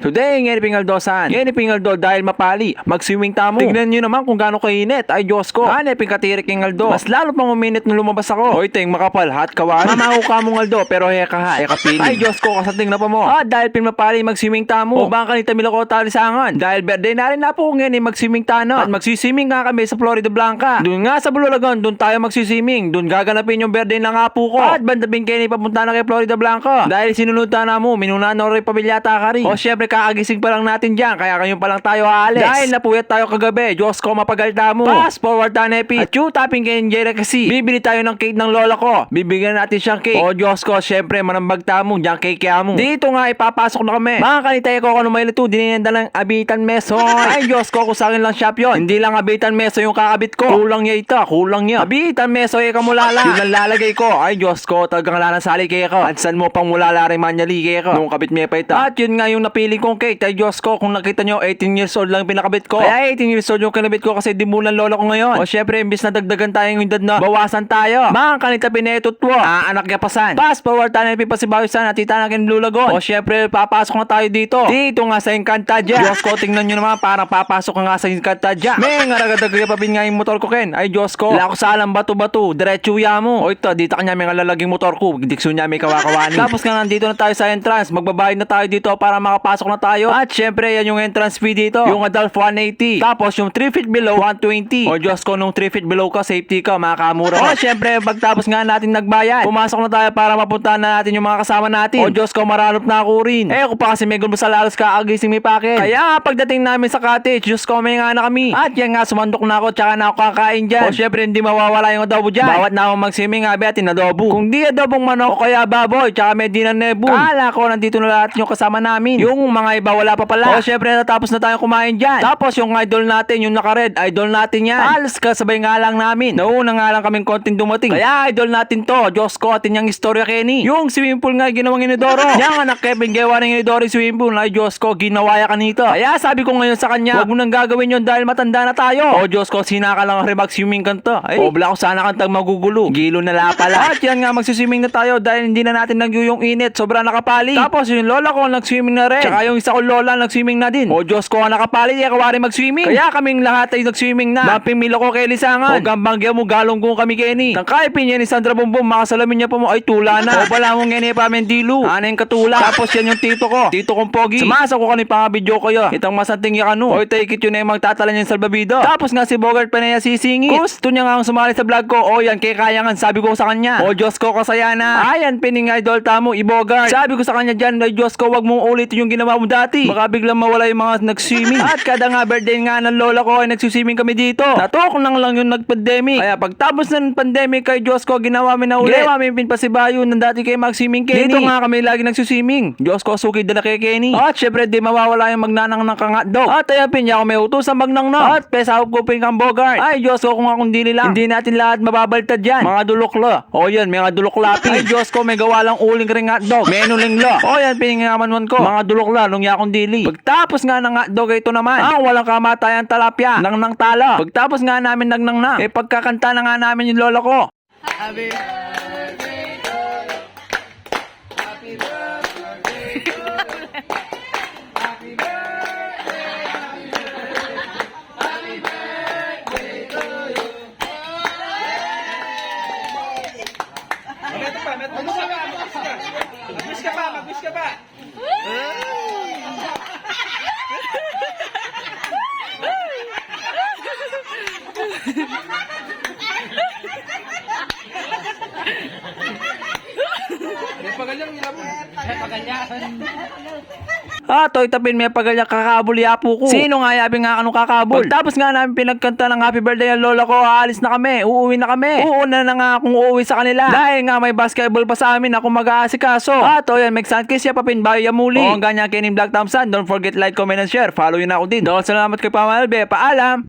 Today, ngayon Pingaldosan. Ngayon Pingaldo dahil mapali. Mag-swimming tamo. Tignan nyo naman kung gaano kainit. Ay Diyos ko. Hanay Pingkatirik ng Aldo. Mas lalo pang uminit nung lumabas ako. Hoy, ting makapal. Hot kawari. Mamaho ka mong Aldo. Pero heka ha. Heka pili. Ay Diyos ko. Kasating na pa mo. Dahil pinmapali mag-swimming tamo. O baka kanita milo ko talisangan. Dahil birthday na rin na po ngayon mag-swimming tano. At mag-swimming nga kami sa Florida Blanca. Doon nga sa Bululagon. Doon tayo mag-swimming. Doon gaganapin yung birthday na nga po ko. At bandabing kayo papunta na kay Florida Blanca. Dahil sinunod na mo. Minuna na rin pamilyata ka rin. O syempre kakagising pa lang natin dyan. Kaya kayo pa lang tayo aalis. Dahil napuyat tayo kagabi. Diyos ko mapagalta mo. Fast forward tayo nepi. At yung tapping kay Njera kasi. Bibili tayo ng cake ng lola ko. Bibigyan natin siyang cake. O Diyos ko syempre manambag tamo. Diyan cake kaya mo. Dito nga ipapasok na kami. Mga kanitay ko kung may luto. Dininenda ng abitan meso. Ay Diyos ko kung sa akin lang shop yun. Hindi lang abitan meso yung kakabit ko. Kulang niya ito. Kulang niya. Abitan meso eh kamulala. Yun ang lalagay ko. Ay Diyos ko talagang lalasali kaya ko. At saan mo pang mulala rin manyali kaya ko. Nung kabit niya pa ito. At yun nga yung napili kong cake. Ay Diyos ko kung nakita nyo 18 years old lang pinakabit ko. Kaya 18 years old yung kinabit ko kasi dimulan lola ko ngayon. O syempre imbis na dagdagan tayong edad na bawasan tayo. Mga kanita pinetutwo. Anak niya pasan. Fast forward tayo na pipasibawisan at tita na kinlulagon. O syempre papasok na tayo dito. Dito nga sa Encantadia. Diyos ko tingnan nyo naman parang papasok ka nga sa Encantadia. May nga ragadagaya pa bin nga yung motor ko ken. Ay Diyos ko. Wala ko salang bato-bato. Diretso ya mo. O ito dito kanya may lalaging motor ko. Dikso niya may kawakawani. Tapos nga nandito na tayo sa entrance. Magbabayad na tayo dito para makapasok na tayo. At syempre yan yung entrance fee dito. Yung adult 180. Tapos yung 3 feet below 120. O Diyos ko nung 3 feet below ka safety ka makakamura. O syempre pagtapos nga natin nagbayad. Pumasok na tayo para mapuntahan na natin yung mga kasama natin. O Diyos ko maranop na ako rin. Ako pa kasi may gulbo sa lalos kaagising may pakin. Kaya pagdating namin sa cottage Diyos ko may nga na kami. At yan nga sumandok na ako tsaka na ako kakain dyan. O syempre hindi mawawala yung adobo dyan. Bawat na ako mag-swimming abi atin adobo. Kung di adobong manok o kaya baboy tsaka may dinan nebu. Kala ko nandito na lahat yung kasama namin. Yung mga iba wala pa pala. O syempre natapos na tayo kumain dyan. Tapos yung idol natin yung naka-red idol natin yan. Alas kasabay nga lang namin. Nauna nga lang kaming konting dumating. Kaya idol natin to. Diyos ko atin yung istorya Kenny. Yung swimming pool nga ginawang inidoro. Yung anak Kevin gawa ng inidoro swimming pool. Ay Diyos ko ginawaya ka nito. Kaya sabi ko ngayon sa kanya huwag mo nang gagawin yun dahil matanda na tayo. O Diyos ko sinaka lang rin mag-swimming kanto. Ay obla ko sana kantang magugulo. Gilo na la pala. At yan nga magsiswimming na tayo dahil hindi na natin yung init. Sobrang nakapali. Tapos yung lola ko nag-swimming na rin. Tsaka yung isa ko lola nag-swimming na din. O Diyos ko nakapali. Di kawari mag-swimming. Kaya kaming lahat ay nag-swimming na. Mapimilo ko kay Lisangan. O gambangga mo galong kung kami Kenny. Tangkay pinya ni Sandra Bumbum. Makasalamin niya pa mo. Ay tula na. O pala mong ngeni pa mendilu. Aneng katula. Tapos yan yung tito ko. Tito kong pogi. Sumasa ko kanil pang video ko yo. Itang masanting yakano. O take it yun na yung magtatala niya sa salbabido. Tapos nga si Bogart pa na yung sisingit. Gusto niya nga sumali sa vlog ko. O yan kay kayangan. Sabi ko sa kanya. O Diyos ko kasaya na. Ayan pining idol tamo i-Bogart. Sabi ko sa kanya dyan. Ay Diyos ko wag mong ulitin yung ginawa mo dati. Baka biglang mawala yung mga nag-swimming. At kada nga birthday nga ng lola ko ay nag-swimming kami dito. Natok nang lang yung nag-pandemic. Kaya pagtapos ng pandemic kay Diyos ko ginawa mi na ulit. Ginawa mi pinpasibayo ng dati kay mag-swimming Kenny. Dito nga kami lagi nag-swimming. Diyos ko sukid na kay Kenny. At syempre di mawawala yung magnanang ng kangatdo. At ayan pinya ako may utos sa magnang na. At pesahop ko pin kang Bogart. Ay Diyos ko kung akong dili lang. Hindi natin lahat mababaltad yan. Mga dulokla. O yan mga duloklapi. Ay Diyos ko may gawa lang uling ring hotdog. Menuling la. O yan piningaman ko. Mga dulokla nung yakong dili. Pagtapos nga ng hotdog ito naman. Walang kamatayan talapya. Nang tala. Pagtapos nga namin nagnang na. Pagkakanta na nga namin yung lola ko. Happy birthday to you. Happy birthday to you. Happy birthday. Happy birthday to you. Mag-wish ka pa. Mag-wish ka pa. Toy tapin may pagalya kakabol yapo ko. Sino nga yabi nga kanong kakabol? Pagtapos nga namin pinagkanta ng happy birthday ang lola ko, aalis na kami. Uuwi na kami. Uuna na nga akong uuwi sa kanila. Dahil nga may basketball pa sa amin ako mag-aasikaso. O yan, make sun kiss ya papin bayo ya muli. O ang ganyan Kenny Black Thompson. Don't forget like, comment, and share. Follow yun ako din. Salamat kay Pamalbe. Paalam!